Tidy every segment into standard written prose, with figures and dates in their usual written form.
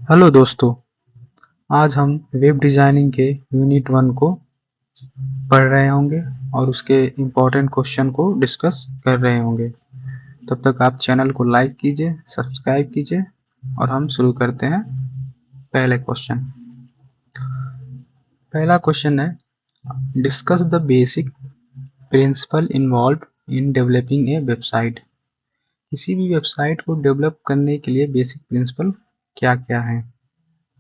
Hello दोस्तों, आज हम वेब डिज़ाइनिंग के यूनिट 1 को पढ़ रहे होंगे और उसके इम्पोर्टेंट क्वेश्चन को डिस्कस कर रहे होंगे। तब तक आप चैनल को लाइक कीजिए, सब्सक्राइब कीजिए और हम शुरू करते हैं। पहले क्वेश्चन पहला क्वेश्चन है, discuss the basic principle involve in developing a website. किसी भी वेबसाइट को डेवलप करने के लिए बेसिक प्रिंसिपल क्या क्या है।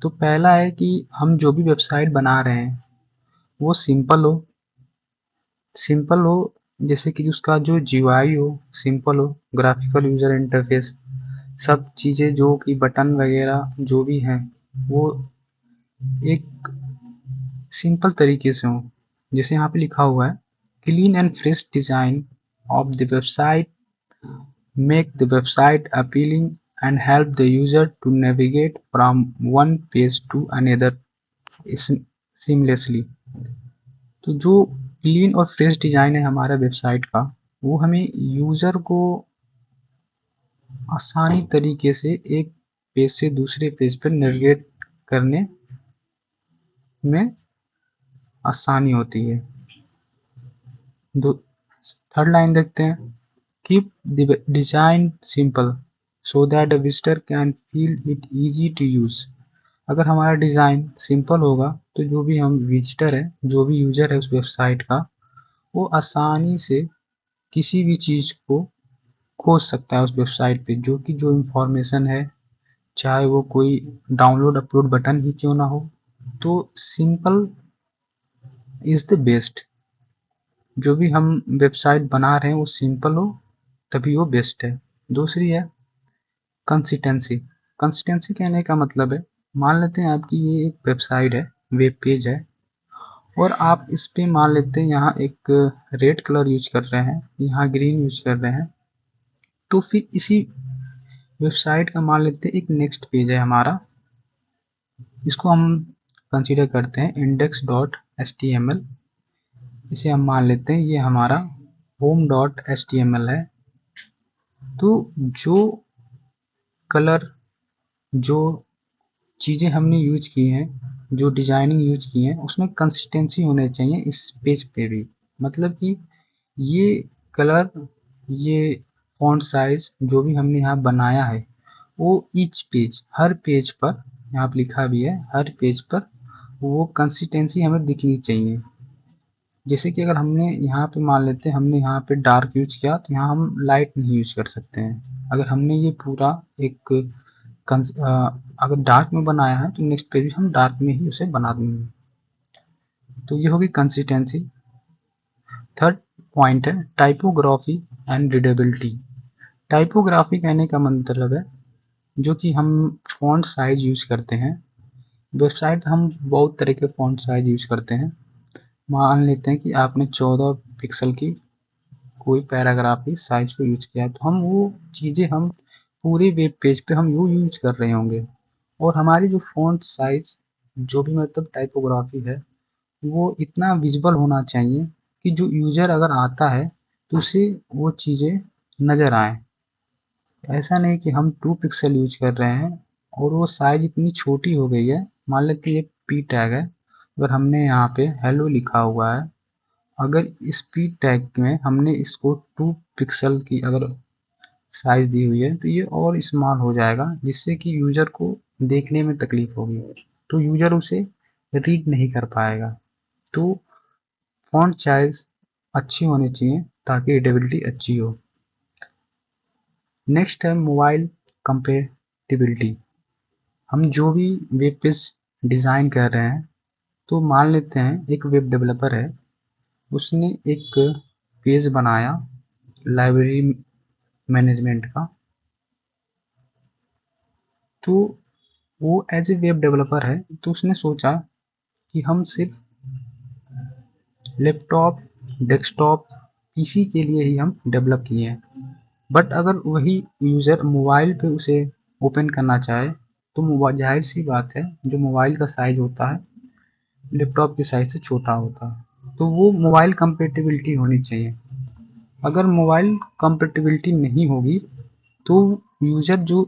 तो पहला है कि हम जो भी वेबसाइट बना रहे हैं वो सिंपल हो, जैसे कि उसका जो जीयूआई हो सिंपल हो, ग्राफिकल यूजर इंटरफेस, सब चीज़ें जो कि बटन वगैरह जो भी हैं वो एक सिंपल तरीके से हो। जैसे यहाँ पे लिखा हुआ है, clean and fresh design of the website make the website appealing and help the user to navigate from one page to another seamlessly। तो जो क्लीन और फ्रेश डिज़ाइन है हमारा वेबसाइट का, वो हमें यूज़र को आसानी तरीके से एक पेज से दूसरे पेज पर नेविगेट करने में आसानी होती है। थर्ड लाइन देखते हैं, keep the design simple so that the visitor can feel it easy to use. अगर हमारा डिज़ाइन सिंपल होगा तो जो भी हम विजिटर है, जो भी यूज़र है उस वेबसाइट का, वो आसानी से किसी भी चीज़ को खोज सकता है उस वेबसाइट पे, जो कि जो इंफॉर्मेशन है, चाहे वो कोई डाउनलोड अपलोड बटन ही क्यों ना हो। तो सिंपल इज़ द बेस्ट। जो भी हम वेबसाइट बना रहे हैं वो सिंपल हो, तभी वो बेस्ट है। दूसरी है कंसिस्टेंसी। कंसिस्टेंसी कहने का मतलब है, मान लेते हैं आपकी ये एक वेबसाइट है, वेब पेज है, और आप इस पे मान लेते हैं यहाँ एक रेड कलर यूज कर रहे हैं, यहाँ ग्रीन यूज कर रहे हैं। तो फिर इसी वेबसाइट का मान लेते हैं एक नेक्स्ट पेज है हमारा, इसको हम कंसीडर करते हैं index dot H T M L. इसे हम मान लेते हैं ये हमारा home dot H T M L है। तो जो कलर, जो चीज़ें हमने यूज की हैं, जो डिजाइनिंग यूज की है, उसमें कंसिस्टेंसी होने चाहिए इस पेज पे भी। मतलब कि ये कलर, ये फॉन्ट साइज जो भी हमने यहाँ बनाया है, वो ईच पेज, हर पेज पर, यहाँ पे लिखा भी है, हर पेज पर वो कंसिस्टेंसी हमें दिखनी चाहिए। जैसे कि अगर हमने यहाँ पे मान लेते हैं हमने यहाँ पे डार्क यूज किया, तो यहाँ हम लाइट नहीं यूज कर सकते हैं। अगर हमने ये पूरा एक अगर डार्क में बनाया है तो नेक्स्ट पेज भी हम डार्क में ही उसे बना देंगे। तो ये होगी कंसिस्टेंसी। थर्ड पॉइंट है टाइपोग्राफी एंड रीडेबिलिटी। टाइपोग्राफी कहने का मतलब है, जो कि हम फॉन्ट साइज यूज करते हैं वेबसाइट, हम बहुत तरह के फॉन्ट साइज यूज करते हैं। मान लेते हैं कि आपने 14 पिक्सल की कोई पैराग्राफ की साइज को यूज किया, तो हम वो चीज़ें हम पूरे वेब पेज पे हम वो यूज कर रहे होंगे। और हमारी जो फॉन्ट साइज, जो भी मतलब टाइपोग्राफी है, वो इतना विजिबल होना चाहिए कि जो यूज़र अगर आता है तो उसे वो चीज़ें नज़र आए। ऐसा नहीं कि हम 2 पिक्सल यूज कर रहे हैं और वो साइज इतनी छोटी हो गई है। मान लेते हैं ये पी टैग है, अगर हमने यहाँ पे हेलो लिखा हुआ है, अगर इस पी टैग में हमने इसको 2 पिक्सल की अगर साइज दी हुई है, तो ये और स्मॉल हो जाएगा, जिससे कि यूज़र को देखने में तकलीफ होगी, तो यूज़र उसे रीड नहीं कर पाएगा। तो फॉन्ट साइज अच्छी होनी चाहिए ताकि रीडेबिलिटी अच्छी हो। नेक्स्ट है मोबाइल कंपेटिबिलिटी। हम जो भी वेब पेज डिज़ाइन कर रहे हैं, तो मान लेते हैं एक वेब डेवलपर है, उसने एक पेज बनाया लाइब्रेरी मैनेजमेंट का। तो वो एज ए वेब डेवलपर है, तो उसने सोचा कि हम सिर्फ लैपटॉप, डेस्कटॉप, पीसी के लिए ही हम डेवलप किए हैं। बट अगर वही यूज़र मोबाइल पे उसे ओपन करना चाहे, तो जाहिर सी बात है, जो मोबाइल का साइज होता है लैपटॉप के साइज से छोटा होता है, तो वो मोबाइल कंपेटिबिलिटी होनी चाहिए। अगर मोबाइल कंपेटिबिलिटी नहीं होगी तो यूज़र जो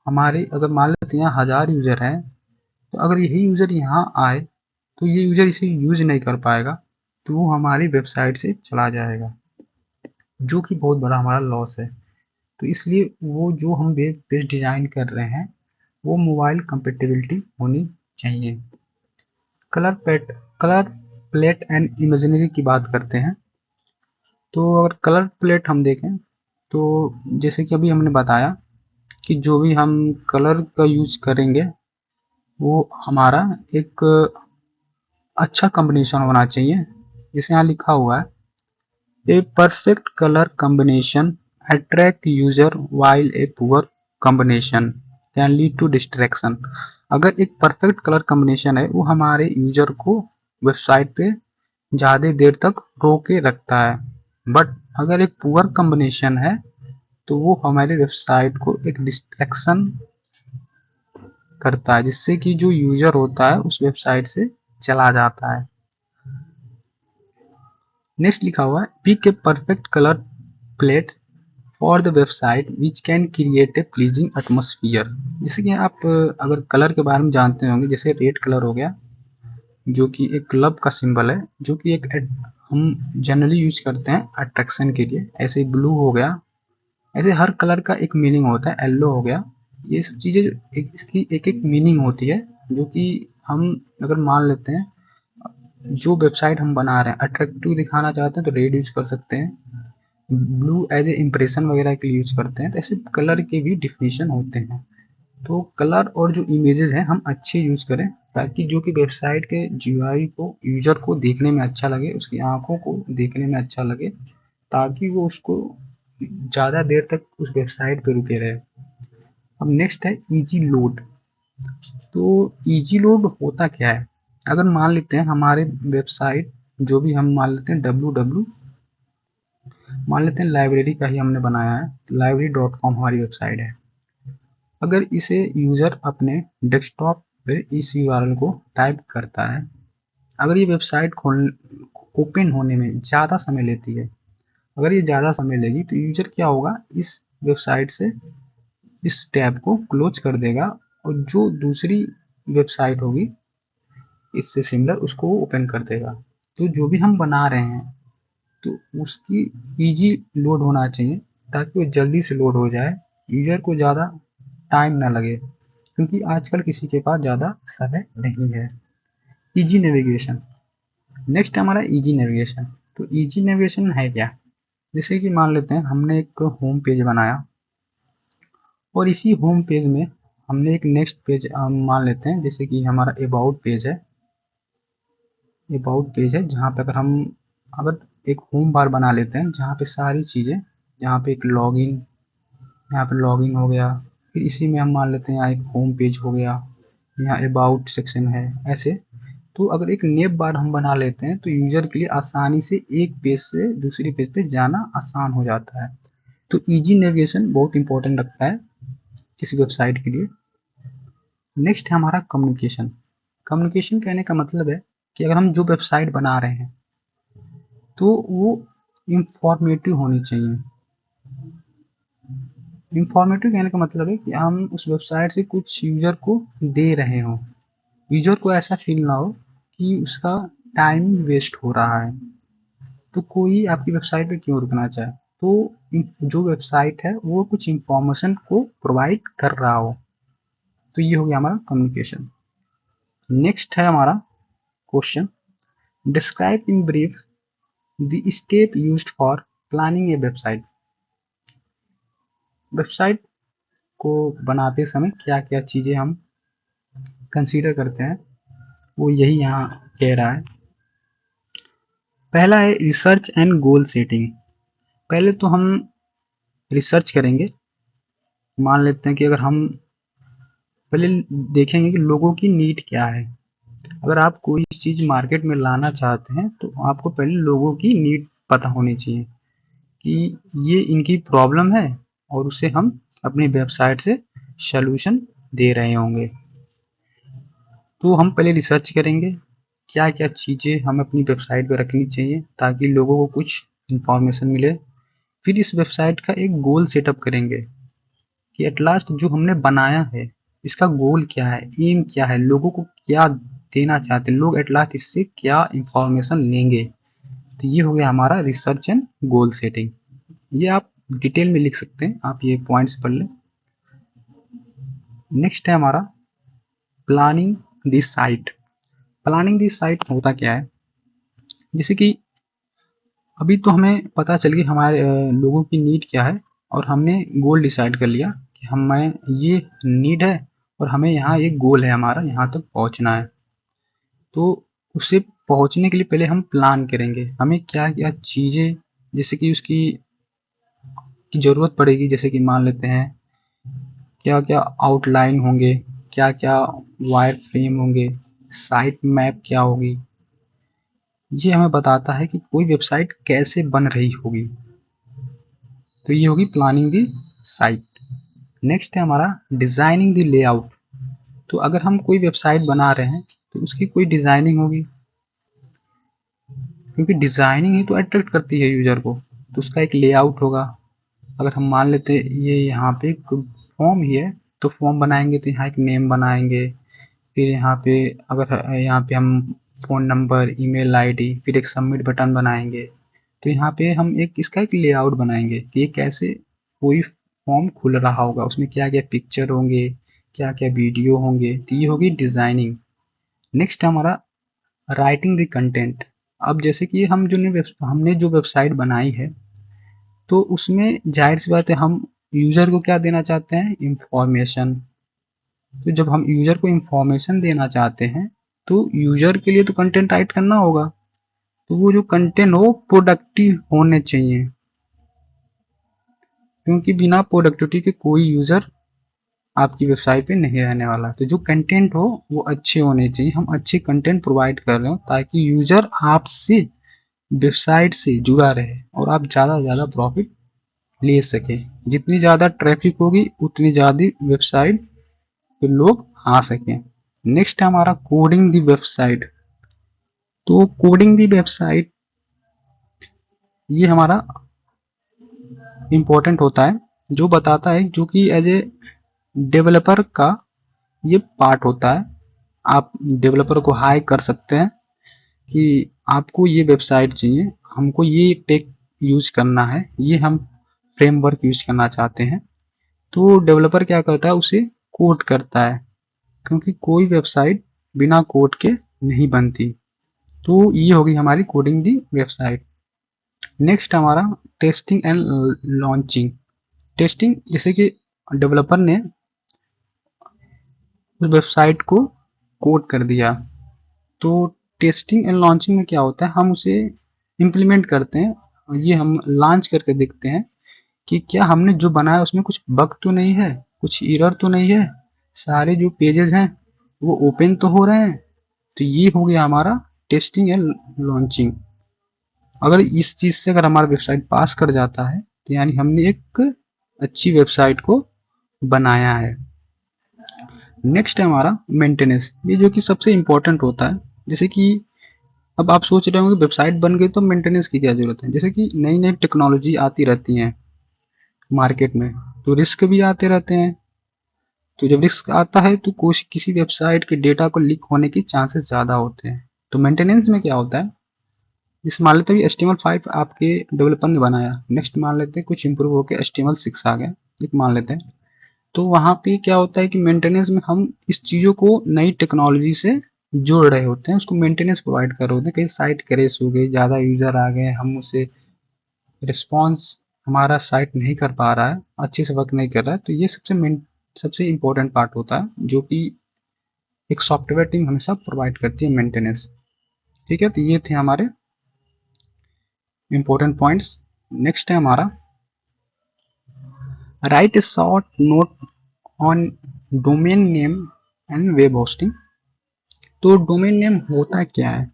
हमारे अगर मान लेते हैं यहाँ 1000 यूज़र हैं, तो अगर यही यूज़र यहाँ आए तो ये यूज़र इसे यूज़ नहीं कर पाएगा, तो वो हमारी वेबसाइट से चला जाएगा, जो कि बहुत बड़ा हमारा लॉस है। तो इसलिए वो जो हम वेब पेज डिज़ाइन कर रहे हैं वो मोबाइल कंपेटिबिलिटी होनी चाहिए। कलर प्लेट एंड इमेजिनरी की बात करते हैं। तो अगर कलर प्लेट हम देखें तो जैसे कि अभी हमने बताया कि जो भी हम कलर का यूज करेंगे वो हमारा एक अच्छा कॉम्बिनेशन होना चाहिए। जैसे यहाँ लिखा हुआ है, a perfect colour combination attract user while a poor combination can lead to distraction. अगर एक परफेक्ट कलर कॉम्बिनेशन है वो हमारे यूजर को वेबसाइट पे ज़्यादा देर तक रोके रखता है, बट अगर एक पुअर कॉम्बिनेशन है तो वो हमारे वेबसाइट को एक डिस्ट्रैक्शन करता है, जिससे कि जो यूजर होता है उस वेबसाइट से चला जाता है। नेक्स्ट लिखा हुआ है, pick a perfect colour plate for the website which can create a pleasing atmosphere. जैसे कि आप अगर कलर के बारे में जानते होंगे, जैसे रेड कलर हो गया जो कि एक लव का सिंबल है, जो कि एक हम जनरली यूज करते हैं अट्रैक्शन के लिए। ऐसे ब्लू हो गया, ऐसे हर कलर का एक मीनिंग होता है। येलो हो गया, ये सब चीज़ें इसकी एक एक मीनिंग होती है, जो कि हम अगर मान लेते हैं जो वेबसाइट हम बना रहे हैं अट्रैक्टिव दिखाना चाहते हैं तो रेड यूज कर सकते हैं, ब्लू एज ए इम्प्रेशन वगैरह के लिए यूज करते हैं। तो ऐसे कलर के भी डिफिनेशन होते हैं। तो कलर और जो इमेजेस हैं हम अच्छे यूज करें, ताकि जो कि वेबसाइट के जीयूआई को यूजर को देखने में अच्छा लगे, उसकी आंखों को देखने में अच्छा लगे, ताकि वो उसको ज़्यादा देर तक उस वेबसाइट पे रुके रहे। अब नेक्स्ट है इजी लोड। तो इजी लोड होता क्या है, अगर मान लेते हैं हमारे वेबसाइट जो भी हम मान लेते हैं www मान लेते हैं लाइब्रेरी का ही हमने बनाया है, library.com हमारी वेबसाइट है। अगर इसे यूज़र अपने डेस्कटॉप पर इस यूआरएल को टाइप करता है, अगर ये वेबसाइट ओपन होने में ज़्यादा समय लेती है, अगर ये ज़्यादा समय लेगी तो यूज़र क्या होगा, इस वेबसाइट से इस टैब को क्लोज कर देगा और जो दूसरी वेबसाइट होगी इससे सिमिलर उसको ओपन कर देगा। तो जो भी हम बना रहे हैं तो उसकी इजी लोड होना चाहिए, ताकि वो जल्दी से लोड हो जाए, यूजर को ज़्यादा टाइम ना लगे, क्योंकि आजकल किसी के पास ज़्यादा समय नहीं है। इजी नेविगेशन, नेक्स्ट हमारा इजी नेविगेशन। तो इजी नेविगेशन है क्या, जैसे कि मान लेते हैं हमने एक होम पेज बनाया और इसी होम पेज में हमने एक नेक्स्ट पेज मान लेते हैं, जैसे कि हमारा अबाउट पेज है। अबाउट पेज है जहाँ पे अगर एक होम बार बना लेते हैं जहाँ पे सारी चीज़ें, यहाँ पे एक लॉगिन, यहाँ पे लॉगिन हो गया, फिर इसी में हम मान लेते हैं यहाँ एक होम पेज हो गया, यहाँ अबाउट सेक्शन है ऐसे। तो अगर एक नेव बार हम बना लेते हैं तो यूजर के लिए आसानी से एक पेज से दूसरी पेज पे जाना आसान हो जाता है। तो इजी नेविगेशन बहुत इंपॉर्टेंट रखता है किसी वेबसाइट के लिए। नेक्स्ट है हमारा कम्युनिकेशन। कम्युनिकेशन कहने का मतलब है कि अगर हम जो वेबसाइट बना रहे हैं तो वो इंफॉर्मेटिव होनी चाहिए। इंफॉर्मेटिव कहने का मतलब है कि हम उस वेबसाइट से कुछ यूजर को दे रहे हो, यूजर को ऐसा फील ना हो कि उसका टाइम वेस्ट हो रहा है, तो कोई आपकी वेबसाइट पे क्यों रुकना चाहे। तो जो वेबसाइट है वो कुछ इंफॉर्मेशन को प्रोवाइड कर रहा हो। तो ये हो गया हमारा कम्युनिकेशन। नेक्स्ट है हमारा question, describe in brief the step used for planning A website. Website को बनाते समय क्या क्या चीज़ें हम कंसीडर करते हैं, वो यही यहाँ कह रहा है। पहला है रिसर्च एंड गोल सेटिंग। पहले तो हम रिसर्च करेंगे, मान लेते हैं कि अगर हम पहले देखेंगे कि लोगों की नीड क्या है। अगर आप कोई चीज़ मार्केट में लाना चाहते हैं तो आपको पहले लोगों की नीड पता होनी चाहिए कि ये इनकी प्रॉब्लम है और उसे हम अपनी वेबसाइट से सॉल्यूशन दे रहे होंगे। तो हम पहले रिसर्च करेंगे क्या क्या चीज़ें हमें अपनी वेबसाइट पर रखनी चाहिए ताकि लोगों को कुछ इंफॉर्मेशन मिले। फिर इस वेबसाइट का एक गोल सेटअप करेंगे कि एट लास्ट जो हमने बनाया है इसका गोल क्या है, एम क्या है, लोगों को क्या देना चाहते हैं, लोग एट लास्ट इससे क्या इंफॉर्मेशन लेंगे। तो ये हो गया हमारा रिसर्च एंड गोल सेटिंग। ये आप डिटेल में लिख सकते हैं, आप ये पॉइंट्स पढ़ लें। नेक्स्ट है हमारा planning the site. Planning the site होता क्या है, जैसे कि अभी तो हमें पता चल गई हमारे लोगों की नीड क्या है, और हमने गोल डिसाइड कर लिया कि हमें ये नीड है और हमें यहाँ एक गोल है हमारा, यहाँ तक पहुँचना है। तो उसे पहुँचने के लिए पहले हम प्लान करेंगे, हमें क्या क्या चीज़ें जैसे कि उसकी ज़रूरत पड़ेगी। जैसे कि मान लेते हैं क्या क्या आउटलाइन होंगे, क्या क्या वायर फ्रेम होंगे, साइट मैप क्या होगी। ये हमें बताता है कि कोई वेबसाइट कैसे बन रही होगी। तो ये होगी प्लानिंग दी साइट। नेक्स्ट है हमारा डिजाइनिंग दी लेआउट। तो अगर हम कोई वेबसाइट बना रहे हैं तो उसकी कोई डिजाइनिंग होगी, क्योंकि डिजाइनिंग ही तो अट्रैक्ट करती है यूजर को। तो उसका एक लेआउट होगा। अगर हम मान लेते ये यहाँ पे फॉर्म ही है तो फॉर्म बनाएंगे तो यहाँ एक नेम बनाएंगे, फिर यहाँ पे अगर यहाँ पे हम फ़ोन नंबर, ईमेल आईडी, फिर एक सबमिट बटन बनाएंगे। तो यहाँ पे हम एक इसका एक लेआउट बनाएंगे कि ये कैसे कोई फॉर्म खुल रहा होगा, उसमें क्या क्या पिक्चर होंगे, क्या क्या वीडियो होंगे। तो ये होगी डिज़ाइनिंग। नेक्स्ट हमारा राइटिंग द कंटेंट। अब जैसे कि हमने जो वेबसाइट बनाई है तो उसमें जाहिर सी बात है हम यूज़र को क्या देना चाहते हैं, इंफॉर्मेशन। तो जब हम यूज़र को इंफॉर्मेशन देना चाहते हैं तो यूज़र के लिए तो कंटेंट राइट करना होगा। तो वो जो कंटेंट हो प्रोडक्टिव होने चाहिए, क्योंकि बिना प्रोडक्टिविटी के कोई यूज़र आपकी वेबसाइट पे नहीं रहने वाला। तो जो कंटेंट हो वो अच्छे होने चाहिए, हम अच्छे कंटेंट प्रोवाइड कर रहे हो ताकि यूज़र आपसे वेबसाइट से जुड़ा रहे और आप ज़्यादा से ज़्यादा प्रॉफिट ले सकें। जितनी ज़्यादा ट्रैफिक होगी उतनी ज़्यादा वेबसाइट पे लोग आ सकें। नेक्स्ट है हमारा कोडिंग दी वेबसाइट। तो कोडिंग दी वेबसाइट ये हमारा इम्पोर्टेंट होता है, जो बताता है, जो कि एज ए डेवलपर का ये पार्ट होता है। आप डेवलपर को हाई कर सकते हैं कि आपको ये वेबसाइट चाहिए, हमको ये टेक यूज करना है, ये हम फ्रेमवर्क यूज करना चाहते हैं। तो डेवलपर क्या करता है, उसे कोड करता है, क्योंकि कोई वेबसाइट बिना कोड के नहीं बनती। तो ये होगी हमारी कोडिंग दी वेबसाइट। नेक्स्ट हमारा टेस्टिंग एंड लॉन्चिंग। टेस्टिंग जैसे कि डेवलपर ने उस वेबसाइट को कोड कर दिया, तो टेस्टिंग एंड लॉन्चिंग में क्या होता है, हम उसे इम्प्लीमेंट करते हैं। ये हम लॉन्च करके देखते हैं कि क्या हमने जो बनाया उसमें कुछ बग तो नहीं है, कुछ एरर तो नहीं है, सारे जो पेजेस हैं वो ओपन तो हो रहे हैं। तो ये हो गया हमारा टेस्टिंग एंड लॉन्चिंग। अगर इस चीज़ से अगर हमारा वेबसाइट पास कर जाता है तो यानी हमने एक अच्छी वेबसाइट को बनाया है। नेक्स्ट है हमारा मेंटेनेंस, ये जो कि सबसे इम्पोर्टेंट होता है। जैसे कि अब आप सोच रहे होंगे वेबसाइट बन गई तो मेंटेनेंस की क्या जरूरत है। जैसे कि नई नई टेक्नोलॉजी आती रहती हैं मार्केट में, तो रिस्क भी आते रहते हैं। तो जब रिस्क आता है तो कुछ किसी वेबसाइट के डेटा को लीक होने के चांसेस ज़्यादा होते हैं। तो मेंटेनेंस में क्या होता है, जैसे मान लेते हैं HTML5 आपके डेवलपर ने बनाया, नेक्स्ट मान लेते हैं कुछ इंप्रूव होकर HTML6 आ गया, एक मान लेते हैं। तो वहाँ पे क्या होता है कि मेंटेनेंस में हम इस चीज़ों को नई टेक्नोलॉजी से जोड़ रहे होते हैं, उसको मेंटेनेंस प्रोवाइड कर रहे होते हैं। कहीं साइट क्रैश हो गई, ज़्यादा यूज़र आ गए, हम उसे रिस्पॉन्स हमारा साइट नहीं कर पा रहा है, अच्छे से वर्क नहीं कर रहा है, तो ये सबसे इम्पोर्टेंट पार्ट होता है, जो कि एक सॉफ्टवेयर टीम हमेशा प्रोवाइड करती है, मेंटेनेंस। ठीक है, तो ये थे हमारे इम्पोर्टेंट पॉइंट्स। नेक्स्ट है हमारा write a short note on domain name and web hosting. तो डोमेन नेम होता क्या है,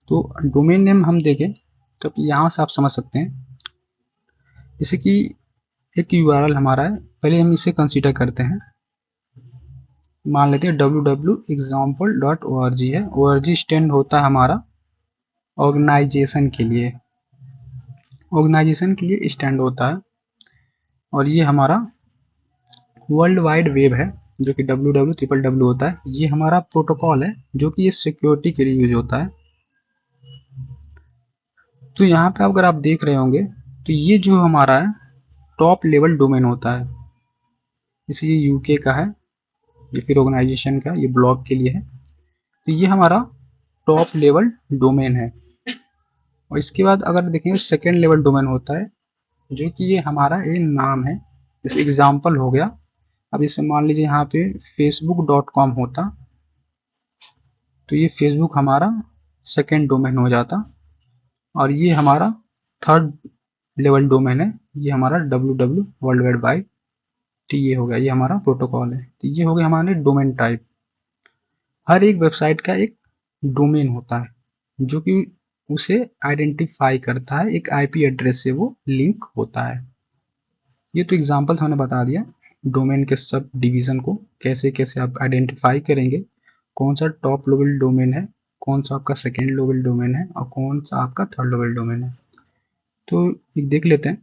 तो डोमेन नेम हम देखें तो यहाँ से आप समझ सकते हैं। जैसे कि एक यूआरएल हमारा है, पहले हम इसे कंसीडर करते हैं, मान लेते हैं www.example.org है। org स्टैंड होता है हमारा ऑर्गेनाइजेशन के लिए, स्टैंड होता है। और ये हमारा वर्ल्ड वाइड वेब है जो कि www होता है, ये हमारा प्रोटोकॉल है जो कि ये सिक्योरिटी के लिए यूज होता है। तो यहाँ पे अगर आप देख रहे होंगे तो ये जो हमारा है टॉप लेवल डोमेन होता है, जैसे ये यूके का है, ये फिर ऑर्गेनाइजेशन का, ये ब्लॉग के लिए है। तो ये हमारा टॉप लेवल डोमेन है। और इसके बाद अगर देखें सेकेंड लेवल डोमेन होता है जो कि ये हमारा ये नाम है, जैसे एग्जाम्पल हो गया। अब इसे मान लीजिए यहाँ पे facebook.com होता तो ये फेसबुक हमारा सेकेंड डोमेन हो जाता, और ये हमारा थर्ड लेवल डोमेन है, ये हमारा www वर्ल्ड वाइड बाय ये हो गया, ये हमारा प्रोटोकॉल है। तो ये हो गया हमारे डोमेन टाइप। हर एक वेबसाइट का एक डोमेन होता है जो कि उसे आइडेंटिफाई करता है, एक आईपी एड्रेस से वो लिंक होता है। ये तो एग्जांपल्स हमने बता दिया डोमेन के सब डिवीजन को कैसे कैसे आप आइडेंटिफाई करेंगे, कौन सा टॉप लेवल डोमेन है, कौन सा आपका सेकेंड लेवल डोमेन है और कौन सा आपका थर्ड लेवल डोमेन है। तो एक देख लेते हैं,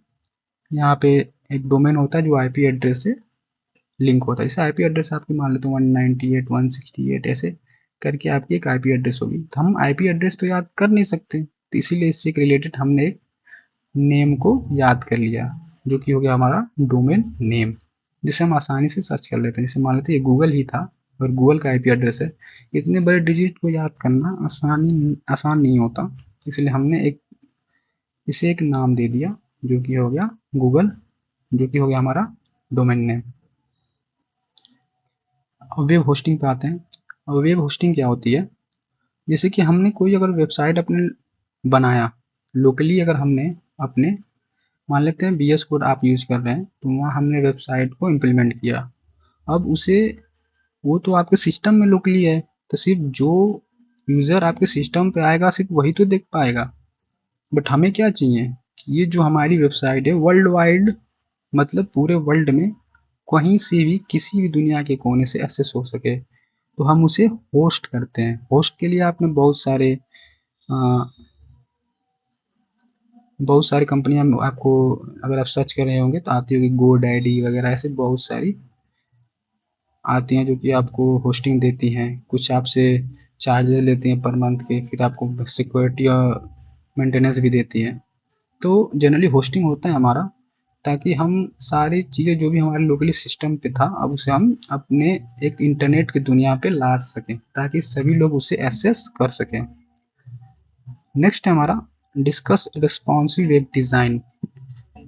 यहाँ पे एक डोमेन होता है जो आईपी एड्रेस से लिंक होता है। जैसे आईपी एड्रेस आपकी मान लेते हैं 198 168 ऐसे करके आपकी एक आईपी एड्रेस होगी। तो हम आईपी एड्रेस तो याद कर नहीं सकते, तो इसीलिए इससे रिलेटेड हमने एक नेम को याद कर लिया जो कि हो गया हमारा डोमेन नेम, जिसे हम आसानी से सर्च कर लेते हैं। जैसे मान लेते हैं ये गूगल ही था और गूगल का आईपी एड्रेस है, इतने बड़े डिजिट को याद करना आसान नहीं होता, इसलिए हमने इसे एक नाम दे दिया जो कि हो गया गूगल, जो कि हो गया हमारा डोमेन नेम। अब वेब होस्टिंग पे आते हैं। अब वेब होस्टिंग क्या होती है, जैसे कि हमने कोई अगर वेबसाइट अपने बनाया लोकली, अगर हमने अपने मान लेते हैं बीएस कोड आप यूज कर रहे हैं, तो वहाँ हमने वेबसाइट को इम्प्लीमेंट किया। अब उसे वो तो आपके सिस्टम में लोकली है, तो सिर्फ जो यूजर आपके सिस्टम पे आएगा सिर्फ वही तो देख पाएगा। बट हमें क्या चाहिए कि ये जो हमारी वेबसाइट है वर्ल्ड वाइड, मतलब पूरे वर्ल्ड में कहीं से भी किसी भी दुनिया के कोने से एक्सेस हो सके, तो हम उसे होस्ट करते हैं। होस्ट के लिए आपने बहुत सारी कंपनियां आपको अगर आप सर्च कर रहे होंगे तो आती होगी, GoDaddy वगैरह ऐसे बहुत सारी आती हैं जो कि आपको होस्टिंग देती हैं, कुछ आपसे चार्जेस लेती हैं पर मंथ के, फिर आपको सिक्योरिटी और मेंटेनेंस भी देती हैं। तो जनरली होस्टिंग होता है हमारा ताकि हम सारी चीज़ें जो भी हमारे लोकली सिस्टम पे था अब उसे हम अपने एक इंटरनेट की दुनिया पे ला सकें ताकि सभी लोग उसे एक्सेस कर सकें। नेक्स्ट है हमारा डिस्कस रिस्पॉन्सिव वेब डिज़ाइन।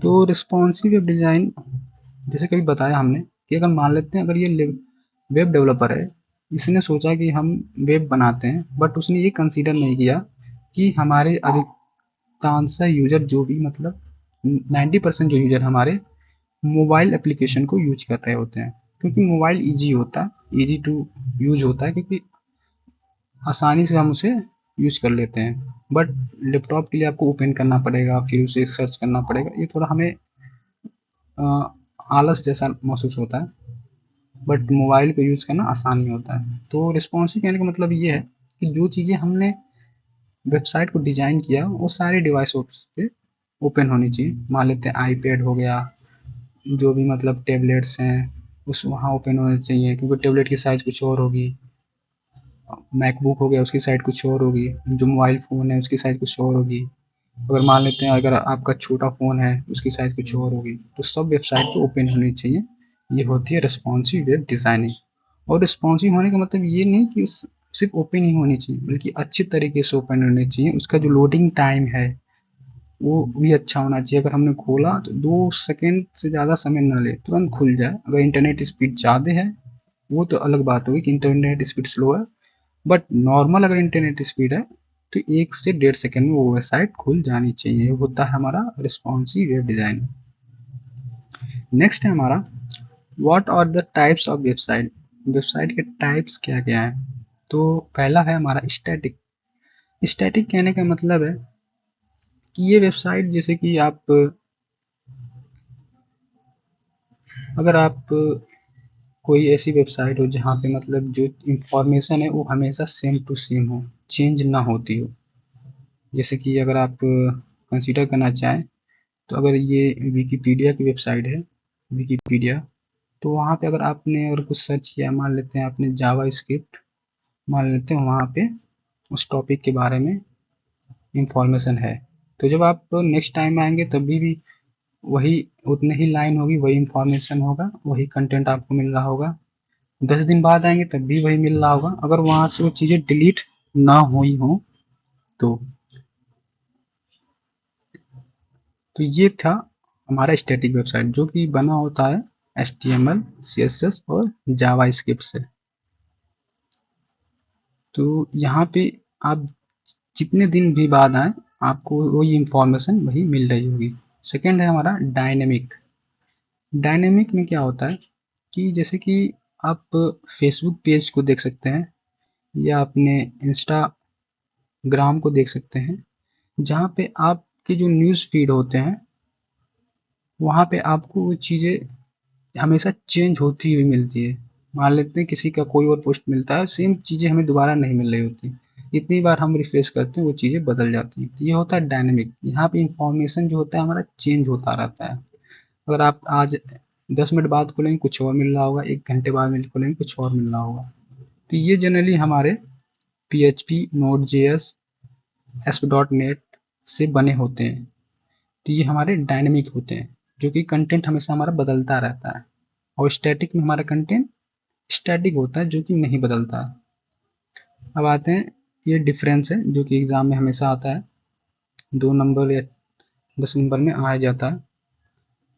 तो रिस्पॉन्सिव वेब डिज़ाइन जैसे कभी बताया हमने कि अगर मान लेते हैं अगर ये वेब डेवलपर है, इसने सोचा कि हम वेब बनाते हैं, बट उसने ये कंसीडर नहीं किया कि हमारे अधिकांश यूजर जो भी मतलब 90% जो यूजर हमारे मोबाइल एप्लीकेशन को यूज कर रहे होते हैं, क्योंकि मोबाइल ईजी होता है, ईजी टू यूज होता है, क्योंकि आसानी से हम उसे यूज कर लेते हैं। बट लैपटॉप के लिए आपको ओपन करना पड़ेगा, फिर उसे सर्च करना पड़ेगा, ये थोड़ा हमें आलस जैसा महसूस होता है। बट मोबाइल को यूज़ करना आसान नहीं होता है। तो रिस्पॉन्सिव कहने का मतलब ये है कि जो चीज़ें हमने वेबसाइट को डिज़ाइन किया वो सारे डिवाइस पे ओपन होनी चाहिए। मान लेते हैं आईपैड हो गया, जो भी मतलब टेबलेट्स हैं उस वहाँ ओपन होने चाहिए, क्योंकि टेबलेट की साइज़ कुछ और होगी, मैकबुक हो गया उसकी साइज़ कुछ और होगी, जो मोबाइल फ़ोन है उसकी साइज़ कुछ और होगी। अगर मान लेते हैं अगर आपका छोटा फ़ोन है उसकी साइज़ कुछ और होगी, तो सब वेबसाइट पे ओपन होनी चाहिए। ये होती है रिस्पॉन्सिव वेब डिज़ाइनिंग। और रिस्पॉन्सिव होने का मतलब ये नहीं कि सिर्फ ओपन ही होनी चाहिए, बल्कि अच्छी तरीके से ओपन होनी चाहिए। उसका जो लोडिंग टाइम है वो भी अच्छा होना चाहिए। अगर हमने खोला तो 2 सेकेंड से ज़्यादा समय ना ले, तुरंत खुल जाए। अगर इंटरनेट स्पीड ज़्यादा है वो तो अलग बात होगी कि इंटरनेट स्पीड स्लो है, बट नॉर्मल अगर इंटरनेट स्पीड है तो 1 से 1.5 सेकेंड में वो वेबसाइट खुल जानी चाहिए। ये होता है हमारा रिस्पॉन्सिव वेब डिज़ाइन। नेक्स्ट है हमारा what are the types of website. Website के टाइप्स क्या क्या है। तो पहला है हमारा स्टैटिक। स्टैटिक कहने का मतलब है कि ये वेबसाइट जैसे कि अगर आप कोई ऐसी वेबसाइट हो जहाँ पे मतलब जो इंफॉर्मेशन है वो हमेशा सेम टू सेम हो, चेंज ना होती हो। जैसे कि अगर आप कंसीडर करना चाहें तो अगर ये विकिपीडिया की वेबसाइट है, विकिपीडिया, तो वहाँ पे अगर आपने अगर कुछ सर्च किया, मान लेते हैं आपने जावा स्क्रिप्ट, मान लेते हैं वहाँ पे उस टॉपिक के बारे में इंफॉर्मेशन है, तो जब आप नेक्स्ट टाइम आएंगे तभी भी वही उतने ही लाइन होगी, वही इंफॉर्मेशन होगा, वही कंटेंट आपको मिल रहा होगा। 10 दिन बाद आएंगे तब भी वही मिल रहा होगा, अगर वहाँ से वो चीज़ें डिलीट ना हुई हो तो। ये था हमारा स्टैटिक वेबसाइट जो कि बना होता है HTML, CSS और जावा स्क्रिप्ट से। तो यहाँ पे आप जितने दिन भी बाद आए आपको वही इंफॉर्मेशन वही मिल रही होगी। सेकेंड है हमारा डायनेमिक। डायनेमिक में क्या होता है कि जैसे कि आप फेसबुक पेज को देख सकते हैं या अपने इंस्टाग्राम को देख सकते हैं, जहाँ पे आपके जो न्यूज़ फीड होते हैं वहाँ पे आपको वो चीज़ें हमेशा चेंज होती हुई मिलती है। मान लेते हैं किसी का कोई और पोस्ट मिलता है, सेम चीज़ें हमें दोबारा नहीं मिल रही होती, इतनी बार हम रिफ्रेश करते हैं वो चीज़ें बदल जाती हैं। तो ये होता है डायनेमिक, यहाँ पे इंफॉर्मेशन जो होता है हमारा चेंज होता रहता है। अगर आप आज 10 मिनट बाद खोलेंगे कुछ और मिल रहा होगा, 1 घंटे बाद मिल खोलेंगे कुछ और मिल रहा होगा। तो ये जनरली हमारे PHP, Node.js, ASP.NET से बने होते हैं। तो ये हमारे डायनेमिक होते हैं जो कि कंटेंट हमेशा हमारा बदलता रहता है, और स्टैटिक में हमारा कंटेंट स्टैटिक होता है जो कि नहीं बदलता है। अब आते हैं, ये डिफरेंस है जो कि एग्जाम में हमेशा आता है, 2 नंबर या 10 नंबर में आ जाता है।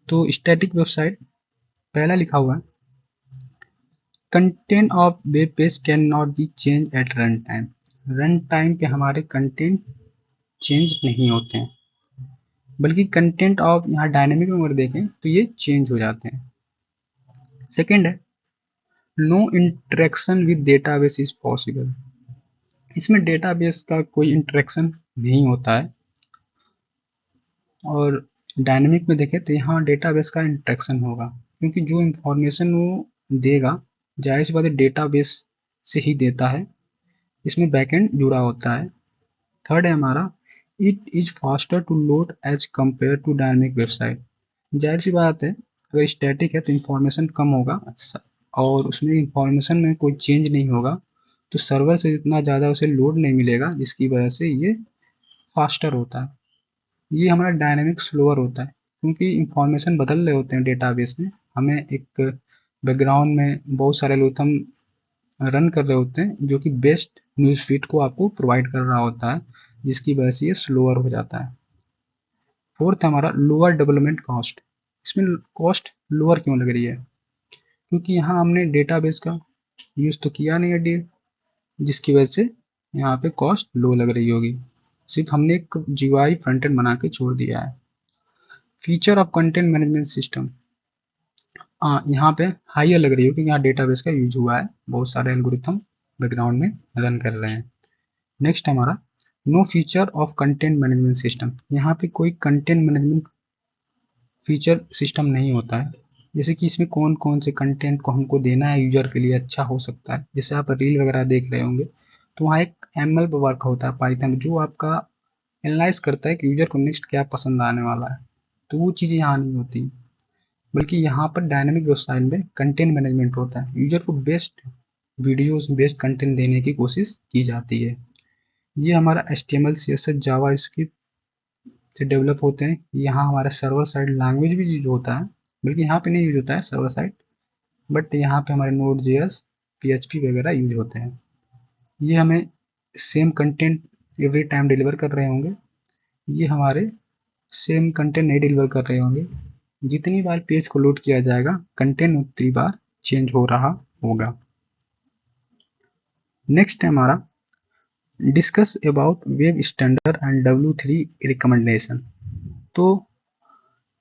तो स्टैटिक वेबसाइट पहला लिखा हुआ है, content of web page can not be change at run time. Run time पे हमारे कंटेंट चेंज नहीं होते हैं, बल्कि कंटेंट ऑफ यहाँ डायनेमिक में अगर देखें तो ये चेंज हो जाते हैं। सेकेंड है, no interaction with database is possible. इसमें डेटाबेस का कोई इंटरेक्शन नहीं होता है, और डायनेमिक में देखें तो यहाँ डेटाबेस का इंटरेक्शन होगा, क्योंकि जो इंफॉर्मेशन वो देगा जाहिर सी बात है डेटाबेस से ही देता है, इसमें बैकएंड जुड़ा होता है। थर्ड है हमारा, it is faster to load as compare to dynamic website. जाहिर सी बात है अगर स्टैटिक है तो इंफॉर्मेशन कम होगा और उसमें इंफॉर्मेशन में कोई चेंज नहीं होगा, तो सर्वर से इतना ज़्यादा उसे लोड नहीं मिलेगा, जिसकी वजह से ये फास्टर होता है। ये हमारा डायनेमिक स्लोअर होता है, क्योंकि इंफॉर्मेशन बदल रहे होते हैं डेटाबेस में, हमें एक बैकग्राउंड में बहुत सारे एल्गोरिथम रन कर रहे होते हैं जो कि बेस्ट न्यूज़ फीड को आपको प्रोवाइड कर रहा होता है, जिसकी वजह से ये स्लोअर हो जाता है। फोर्थ हमारा लोअर डेवलपमेंट कॉस्ट। इसमें कॉस्ट लोअर क्यों लग रही है, क्योंकि यहाँ हमने डेटाबेस का यूज़ तो किया नहीं है, जिसकी वजह से यहाँ पे कॉस्ट लो लग रही होगी, सिर्फ हमने एक GUI फ्रंट एंड बना के छोड़ दिया है। Feature of content management system, यहाँ पे हाइयर लग रही हो क्योंकि यहाँ डेटाबेस का यूज हुआ है, बहुत सारे एल्गोरिथम बैकग्राउंड में रन कर रहे हैं। नेक्स्ट हमारा, no feature of content management system. यहाँ पे कोई कंटेंट मैनेजमेंट फीचर सिस्टम नहीं होता है, जैसे कि इसमें कौन कौन से कंटेंट को हमको देना है यूजर के लिए अच्छा हो सकता है। जैसे आप रील वगैरह देख रहे होंगे तो वहाँ एक ML पर वर्क होता है पाइथन, जो आपका एनालाइज करता है कि यूजर को नेक्स्ट क्या पसंद आने वाला है, तो वो चीज़ें यहाँ नहीं होती, बल्कि यहाँ पर डायनेमिक वेबसाइट में कंटेंट मैनेजमेंट होता है, यूजर को बेस्ट वीडियोस बेस्ट कंटेंट देने की कोशिश की जाती है। ये हमारा HTML, CSS, जावा स्क्रिप्ट से डेवलप होते हैं। यहाँ हमारा सर्वर साइड लैंग्वेज भी यूज होता है, बल्कि यहाँ पे नहीं यूज होता है सर्वर साइड, बट यहाँ पे हमारे Node.js, PHP वगैरह यूज होते हैं। ये हमें same content every time deliver कर रहे होंगे, ये हमारे सेम कंटेंट नहीं डिलीवर कर रहे होंगे, जितनी बार पेज को लोड किया जाएगा कंटेंट उतनी बार चेंज हो रहा होगा। नेक्स्ट है हमारा, discuss about web standard and W3 recommendation. तो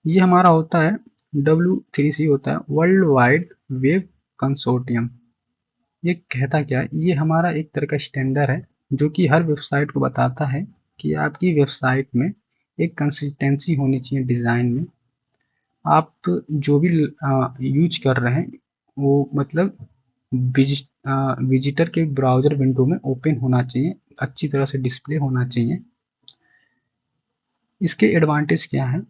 ये हमारा होता है W3C, होता है वर्ल्ड वाइड वेब कंसोर्टियम। ये कहता क्या है, ये हमारा एक तरह का स्टैंडर्ड है जो कि हर वेबसाइट को बताता है कि आपकी वेबसाइट में एक कंसिस्टेंसी होनी चाहिए डिज़ाइन में। आप जो भी यूज कर रहे हैं वो मतलब विजिटर के ब्राउज़र विंडो में ओपन होना चाहिए, अच्छी तरह से डिस्प्ले होना चाहिए। इसके एडवांटेज क्या हैं,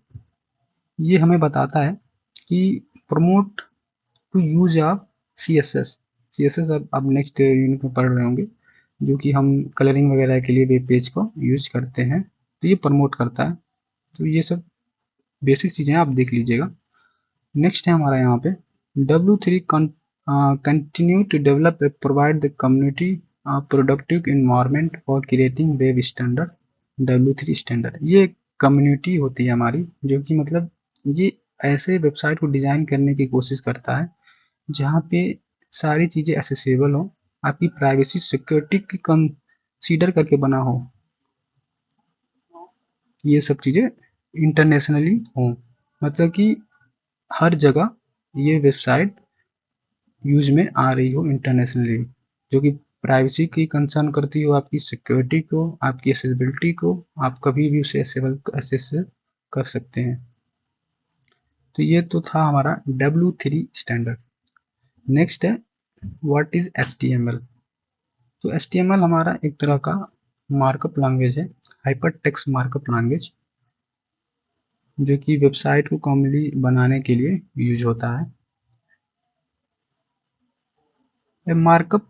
ये हमें बताता है कि promote to use of CSS। CSS अब नेक्स्ट यूनिट में पढ़ रहे होंगे, जो कि हम कलरिंग वगैरह के लिए वेब पेज को यूज करते हैं, तो ये प्रमोट करता है। तो ये सब बेसिक चीज़ें आप देख लीजिएगा। नेक्स्ट है हमारा यहाँ पे W3 continue to develop a provide the community productive environment for creating web standard. W3 standard ये कम्युनिटी होती है हमारी, जो कि मतलब ये ऐसे वेबसाइट को डिज़ाइन करने की कोशिश करता है जहाँ पे सारी चीज़ें एसेसिबल हो, आपकी प्राइवेसी सिक्योरिटी की कंसीडर करके बना हो, ये सब चीज़ें इंटरनेशनली हो, मतलब कि हर जगह ये वेबसाइट यूज में आ रही हो इंटरनेशनली, जो कि प्राइवेसी की कंसर्न करती हो, आपकी सिक्योरिटी को, आपकी एक्सेसिबिलिटी को, आप कभी भी उसे एक्सेस कर सकते हैं। तो ये तो था हमारा W3 स्टैंडर्ड। नेक्स्ट है व्हाट इज HTML। तो HTML हमारा एक तरह का मार्कअप लैंग्वेज है, हाइपर टेक्स्ट मार्कअप लैंग्वेज, जो कि वेबसाइट को कॉमनली बनाने के लिए यूज होता है। A markup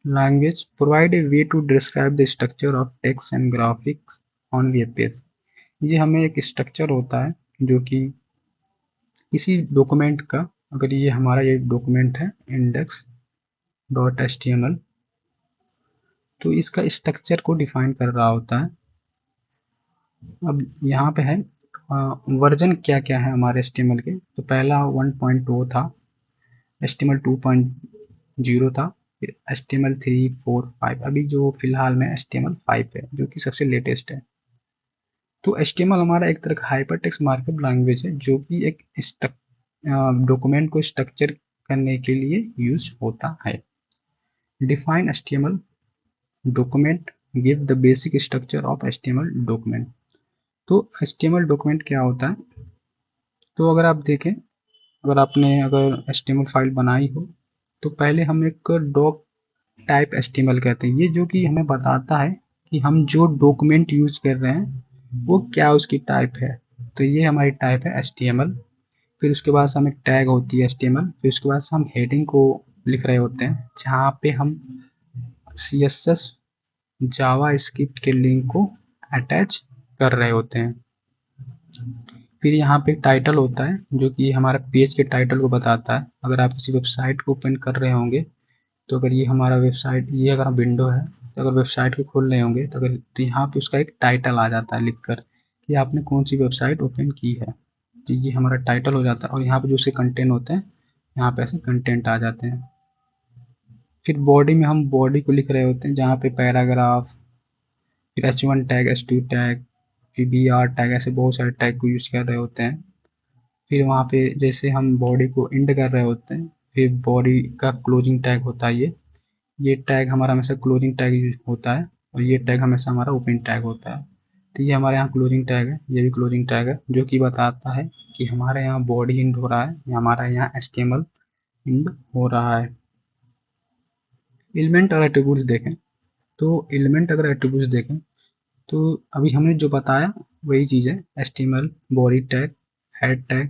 language provide a way to describe the structure of text and graphics on web page। ये हमें एक स्ट्रक्चर होता है जो कि किसी डॉक्यूमेंट का, अगर ये हमारा ये डॉक्यूमेंट है index.html, तो इसका स्ट्रक्चर को डिफाइन कर रहा होता है। अब यहाँ पे है वर्जन क्या क्या है हमारे HTML के। तो पहला 1.0 था, HTML 2.0 था, फिर HTML 3, 4, 5, अभी जो फिलहाल में HTML 5 है, जो कि सबसे लेटेस्ट है। तो HTML हमारा एक तरह का हाइपरटेक्स्ट मार्कअप लैंग्वेज है, जो कि एक डॉक्यूमेंट को स्ट्रक्चर करने के लिए यूज होता है। Define HTML document, give the basic structure of HTML document. तो HTML डॉक्यूमेंट क्या होता है, तो अगर आप देखें, अगर HTML फाइल बनाई हो, तो पहले हम एक डॉक टाइप HTML कहते हैं, ये जो कि हमें बताता है कि हम जो डॉक्यूमेंट यूज कर रहे हैं वो क्या उसकी टाइप है। तो ये हमारी टाइप है HTML। फिर उसके बाद हमें टैग होती है HTML। फिर उसके बाद हम हेडिंग को लिख रहे होते हैं, जहाँ पे हम CSS जावा स्क्रिप्ट के लिंक को अटैच कर रहे होते हैं। फिर यहाँ पे टाइटल होता है, जो कि हमारा पेज के टाइटल को बताता है। अगर आप किसी वेबसाइट को ओपन कर रहे होंगे, तो अगर ये हमारा वेबसाइट, ये अगर विंडो है, तो अगर वेबसाइट को खोल रहे होंगे, तो यहाँ पे उसका एक टाइटल आ जाता है लिखकर कि आपने कौन सी वेबसाइट ओपन की है। तो ये हमारा टाइटल हो जाता है, और यहाँ पे जो उसके कंटेंट होते हैं, यहाँ पे ऐसे कंटेंट आ जाते हैं। फिर बॉडी में हम बॉडी को लिख रहे होते हैं, जहाँ पे पैराग्राफ, फिर H1 टैग, H2 टैग, फिर BR टैग, ऐसे बहुत सारे टैग को यूज कर रहे होते हैं। फिर वहाँ पे जैसे हम बॉडी को एंड कर रहे होते हैं, फिर बॉडी का क्लोजिंग टैग होता है। ये टैग हमारा हमेशा क्लोजिंग टैग होता है, और ये टैग हमेशा हमारा ओपन टैग होता है। तो ये हमारे यहाँ क्लोजिंग टैग है, ये भी क्लोजिंग टैग है, जो कि बताता है कि हमारे यहाँ बॉडी इंड हो रहा है या हमारा यहाँ HTML इंड हो रहा है। एलिमेंट और एट्रीब्यूट्स देखें, तो एलिमेंट अगर एट्रीब्यूट्स देखें, तो अभी हमने जो बताया वही चीज़ है। HTML, body tag, head tag,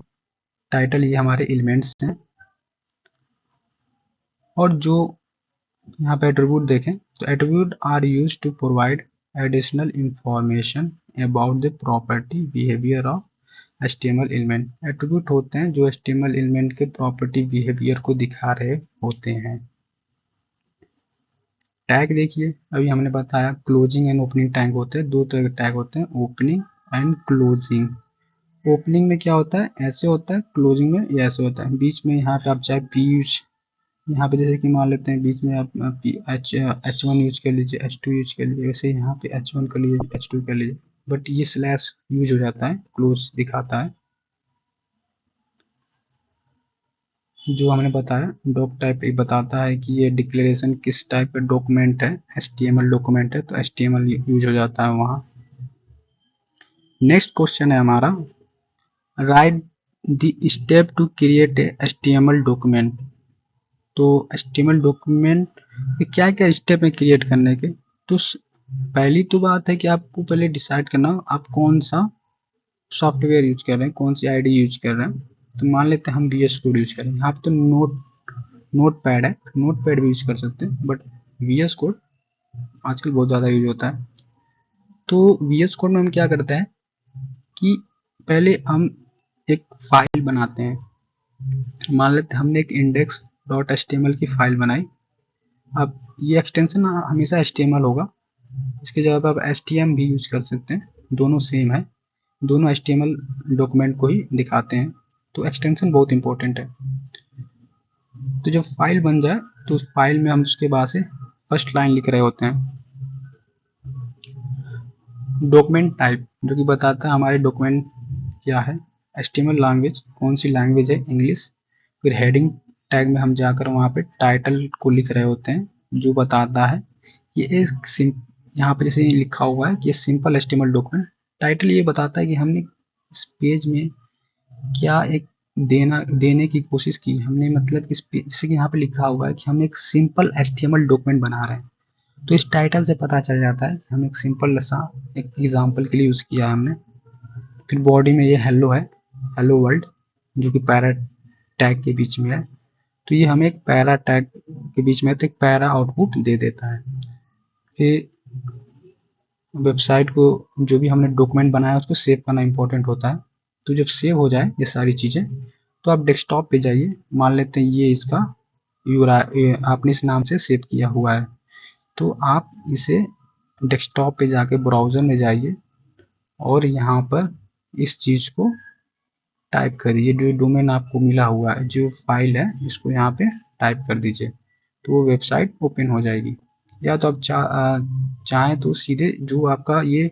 title, ये हमारे एलिमेंट्स हैं। और जो यहाँ पे एट्रीब्यूट देखें, तो attribute are used to provide additional information about the property behaviour of HTML element. Attribute होते हैं जो HTML एलिमेंट के प्रॉपर्टी बिहेवियर को दिखा रहे होते हैं। टैग देखिए, अभी हमने बताया क्लोजिंग एंड ओपनिंग टैग होते हैं, दो तरह के टैग होते हैं, ओपनिंग एंड क्लोजिंग। ओपनिंग में क्या होता है, ऐसे होता है, क्लोजिंग में ये ऐसे होता है। बीच में यहाँ पे आप चाहे पी, यहाँ पे जैसे कि मान लेते हैं बीच में आप H1 यूज कर लीजिए, H2 यूज कर लीजिए, वैसे यहाँ पे H1 कर लीजिए, H2 कर लीजिए, बट ये स्लैश यूज हो जाता है, क्लोज दिखाता है। जो हमने बताया डॉक टाइप बताता है कि ये डिक्लेरेशन किस टाइप का डॉक्यूमेंट है, HTML डॉक्यूमेंट है, तो HTML यूज हो जाता है वहाँ। नेक्स्ट क्वेश्चन है हमारा, write the step to create a HTML document. तो HTML डॉक्यूमेंट में क्या क्या स्टेप है क्रिएट करने के। तो पहली तो बात है कि आपको पहले डिसाइड करना आप कौन सा सॉफ्टवेयर यूज कर रहे हैं, कौन सी आईडी यूज कर रहे हैं। तो मान लेते हैं हम VS कोड यूज कर रहे हैं, यहाँ पे तो नोट नोट पैड है, नोट पैड भी यूज कर सकते हैं, बट VS कोड आजकल बहुत ज़्यादा यूज होता है। तो VS कोड में हम क्या करते हैं कि पहले हम एक फाइल बनाते हैं। मान लेते हैं हमने एक index.html की फाइल बनाई। अब ये एक्सटेंशन हमेशा HTML होगा, इसके जगह पर आप HTML भी यूज कर सकते हैं, दोनों सेम है, दोनों HTML डॉक्यूमेंट को ही दिखाते हैं। तो एक्सटेंशन बहुत इंपॉर्टेंट है। तो जब फाइल बन जाए तो उस फाइल में हम उसके बाद से फर्स्ट लाइन लिख रहे होते हैं डॉक्यूमेंट टाइप, जो कि बताता है हमारे डॉक्यूमेंट क्या है, HTML लैंग्वेज कौन सी लैंग्वेज है, इंग्लिश। फिर हेडिंग टैग में हम जाकर वहाँ पे टाइटल को लिख रहे होते हैं, जो बताता है ये एक यहाँ पे जैसे लिखा हुआ है कि ये सिंपल HTML डॉक्यूमेंट। टाइटल ये बताता है कि हमने इस पेज में क्या एक देने की कोशिश की हमने, मतलब इस जैसे कि यहाँ पे लिखा हुआ है कि हम एक सिंपल HTML डॉक्यूमेंट बना रहे हैं, तो इस टाइटल से पता चल जाता है हम एक सिंपल सा एक एग्जांपल के लिए यूज़ किया है हमने। फिर बॉडी में ये हेलो है, हेलो वर्ल्ड, जो कि पैरा टैग के बीच में है, तो ये हमें एक पैरा टैग के बीच में तो एक पैरा आउटपुट दे देता है। फिर वेबसाइट को जो भी हमने डॉक्यूमेंट बनाया उसको सेव करना इंपॉर्टेंट होता है। तो जब सेव हो जाए ये सारी चीज़ें, तो आप डेस्कटॉप पे जाइए, मान लेते हैं ये इसका आपने इस नाम से सेव किया हुआ है, तो आप इसे डेस्कटॉप पे जाके ब्राउज़र में जाइए और यहाँ पर इस चीज़ को टाइप करिए, जो डोमेन आपको मिला हुआ है, जो फाइल है, इसको यहाँ पे टाइप कर दीजिए, तो वो वेबसाइट ओपन हो जाएगी। या तो आप चाहें तो सीधे जो आपका ये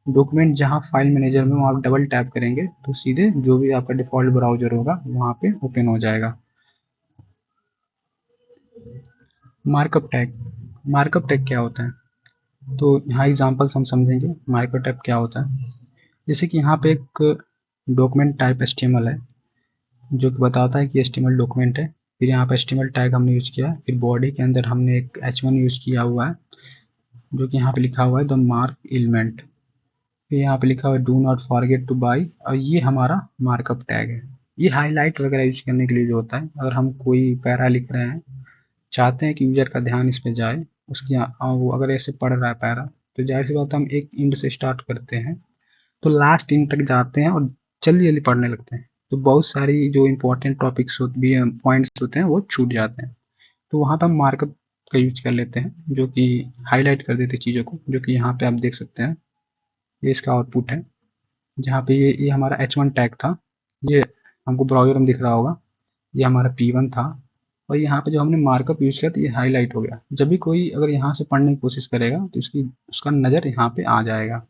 डॉक्यूमेंट जहाँ फाइल मैनेजर में वहाँ डबल टैप करेंगे तो सीधे जो भी आपका डिफ़ॉल्ट ब्राउज़र होगा वहाँ पे ओपन हो जाएगा। मार्कअप टैग, मार्कअप टैग क्या होता है, तो यहाँ एग्जांपल्स हम समझेंगे मार्कअप टैग क्या होता है। जैसे कि यहाँ पे एक डॉक्यूमेंट टाइप HTML है, जो कि बताता है कि HTML डॉक्यूमेंट है। फिर यहाँ पे HTML टैग हमने यूज़ किया, फिर बॉडी के अंदर हमने एक H1 यूज़ किया हुआ है, जो कि यहाँ पे लिखा हुआ है द मार्क एलिमेंट। फिर यहाँ पे लिखा हुआ है do not forget two by, और ये हमारा मार्कअप टैग है। ये हाईलाइट वगैरह यूज करने के लिए जो होता है, अगर हम कोई पैरा लिख रहे हैं, चाहते हैं कि यूजर का ध्यान इस पे जाए, उसकी वो अगर ऐसे पढ़ रहा है पैरा, तो जाहिर सी बात है हम एक इंड से स्टार्ट करते हैं तो लास्ट इंड तक जाते हैं और जल्दी जल्दी पढ़ने लगते हैं, तो बहुत सारी जो इंपॉर्टेंट टॉपिक्स पॉइंट्स होते हैं वो छूट जाते हैं। तो वहाँ पर हम मार्कअप का यूज कर लेते हैं, जो कि हाईलाइट कर देते चीज़ों को, जो कि यहाँ पे आप देख सकते हैं, ये इसका आउटपुट है। जहाँ पे ये हमारा H1 टैग था, ये हमको ब्राउज़र में दिख रहा होगा, ये हमारा P1 था, और यहाँ पे जो हमने मार्कअप यूज किया तो ये हाईलाइट हो गया। जब भी कोई अगर यहाँ से पढ़ने की कोशिश करेगा तो उसका नज़र यहाँ पे आ जाएगा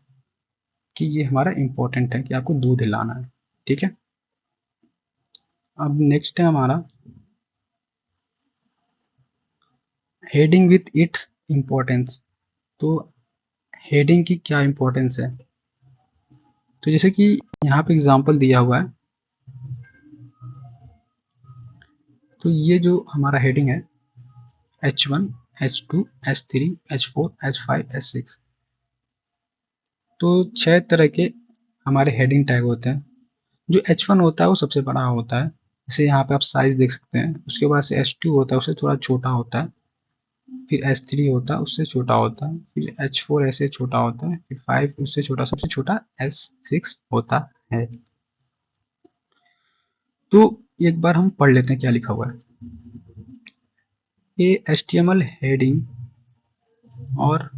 कि ये हमारा इम्पोर्टेंट है कि आपको दूध हिलाना है। ठीक है, अब नेक्स्ट है हमारा हेडिंग विथ इट्स इम्पोर्टेंस। तो हेडिंग की क्या इम्पोर्टेंस है, तो जैसे कि यहाँ पे एग्जांपल दिया हुआ है, तो ये जो हमारा हेडिंग है H1, H2, H3, H4, H5, H6, तो 6 तरह के हमारे हेडिंग टैग होते हैं। जो H1 होता है वो सबसे बड़ा होता है, जैसे यहाँ पे आप साइज देख सकते हैं। उसके बाद से H2 होता है, उससे थोड़ा छोटा होता है। फिर H3 होता है, उससे छोटा होता है। फिर H4 ऐसे छोटा होता है। फिर 5 उससे छोटा, सबसे छोटा H6 होता है। तो एक बार हम पढ़ लेते हैं क्या लिखा हुआ है। ये HTML हेडिंग और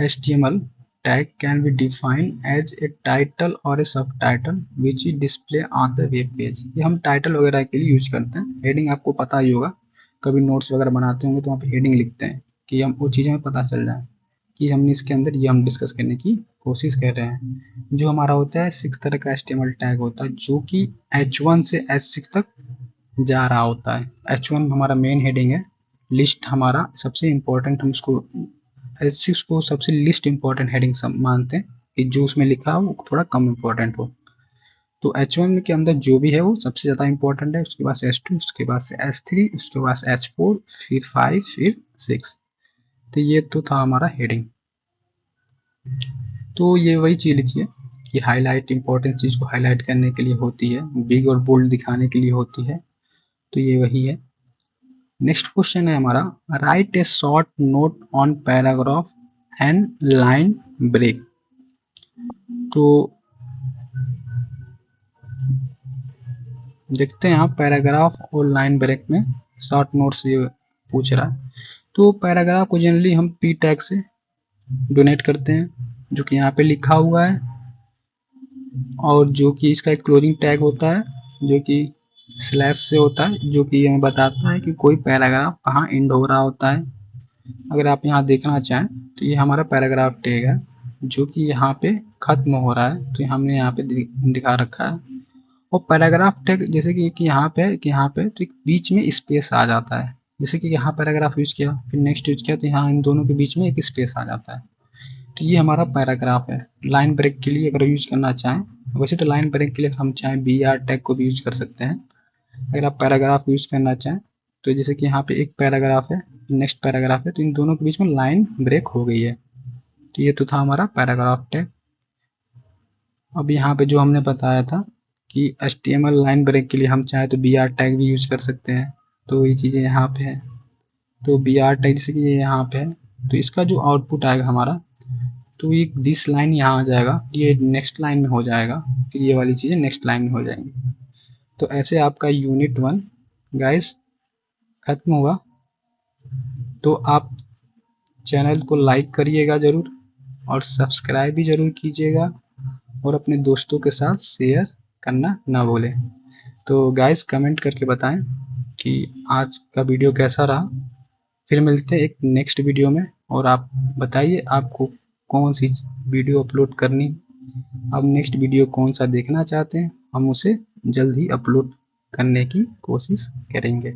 HTML tag can be defined as a title or a subtitle which is display on the web page। ये हम टाइटल वगैरह के लिए यूज करते हैं। हेडिंग आपको पता ही होगा, कभी नोट्स वगैरह बनाते होंगे तो वहाँ पे हेडिंग लिखते हैं कि हम वो चीज़ें पता चल जाए कि हमने इसके अंदर ये हम डिस्कस करने की कोशिश कर रहे हैं। जो हमारा होता है 6 तरह का HTML टैग होता है, जो कि H1 से H6 तक जा रहा होता है। H1 हमारा मेन हेडिंग है, लिस्ट हमारा सबसे इम्पोर्टेंट, हम उसको H6 को सबसे लिस्ट इम्पोर्टेंट हेडिंग मानते हैं कि जो उसमें लिखा हो वो थोड़ा कम इम्पोर्टेंट हो। तो H1 के अंदर जो भी है वो सबसे ज़्यादा इम्पोर्टेंट है, उसके बाद से H2, उसके बाद से H3, उसके बाद से H4, फिर 5, फिर 6। तो ये तो था हमारा हेडिंग। तो ये वही चीज़ लिखी है कि हाईलाइट इंपॉर्टेंट चीज़ को हाईलाइट करने के लिए होती है, बिग और बोल्ड दिखाने के लिए होती है, तो ये वही है। नेक्स्ट क्वेश्चन है हमारा, write a short note on paragraph and line break. तो देखते हैं आप पैराग्राफ और लाइन ब्रेक में शॉर्ट नोट्स ये पूछ रहा है। तो पैराग्राफ को जनरली हम पी टैग से डोनेट करते हैं, जो कि यहाँ पे लिखा हुआ है, और जो कि इसका एक क्लोजिंग टैग होता है जो कि स्लैश से होता है, जो कि हमें बताता है कि कोई पैराग्राफ कहाँ एंड हो रहा होता है। अगर आप यहाँ देखना चाहें तो ये हमारा पैराग्राफ टैग है जो कि यहाँ पे खत्म हो रहा है, तो हमने यहाँ पे दिखा रखा है। और पैराग्राफ टैग जैसे कि यहाँ पे तो एक बीच में स्पेस आ जाता है, जैसे कि यहाँ पैराग्राफ यूज किया फिर नेक्स्ट यूज किया तो यहाँ इन दोनों के बीच में एक स्पेस आ जाता है। तो ये हमारा पैराग्राफ है। लाइन ब्रेक के लिए अगर यूज करना चाहें, वैसे तो लाइन ब्रेक के लिए हम चाहें BR टैग को भी यूज कर सकते हैं। अगर आप पैराग्राफ यूज करना चाहें तो जैसे कि यहाँ पे एक पैराग्राफ है, नेक्स्ट पैराग्राफ है, तो इन दोनों के बीच में लाइन ब्रेक हो गई है। तो ये तो था हमारा पैराग्राफ टैग। अब यहाँ पे जो हमने बताया था कि HTML लाइन ब्रेक के लिए हम चाहें तो BR टैग भी यूज कर सकते हैं, तो ये चीज़ें यहाँ पे है। तो BR टैग जैसे कि ये यहाँ पे है, तो इसका जो आउटपुट आएगा हमारा, तो ये दिस लाइन यहाँ आ जाएगा, ये नेक्स्ट लाइन में हो जाएगा, फिर ये वाली चीज़ें नेक्स्ट लाइन में हो जाएंगी। तो ऐसे आपका यूनिट 1 गाइस खत्म हुआ। तो आप चैनल को लाइक करिएगा ज़रूर और सब्सक्राइब भी ज़रूर कीजिएगा और अपने दोस्तों के साथ शेयर करना ना भूलें। तो गाइस कमेंट करके बताएं कि आज का वीडियो कैसा रहा। फिर मिलते हैं एक नेक्स्ट वीडियो में, और आप बताइए आपको कौन सी वीडियो अपलोड करनी, अब नेक्स्ट वीडियो कौन सा देखना चाहते हैं, हम उसे जल्द ही अपलोड करने की कोशिश करेंगे।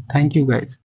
Thank you guys.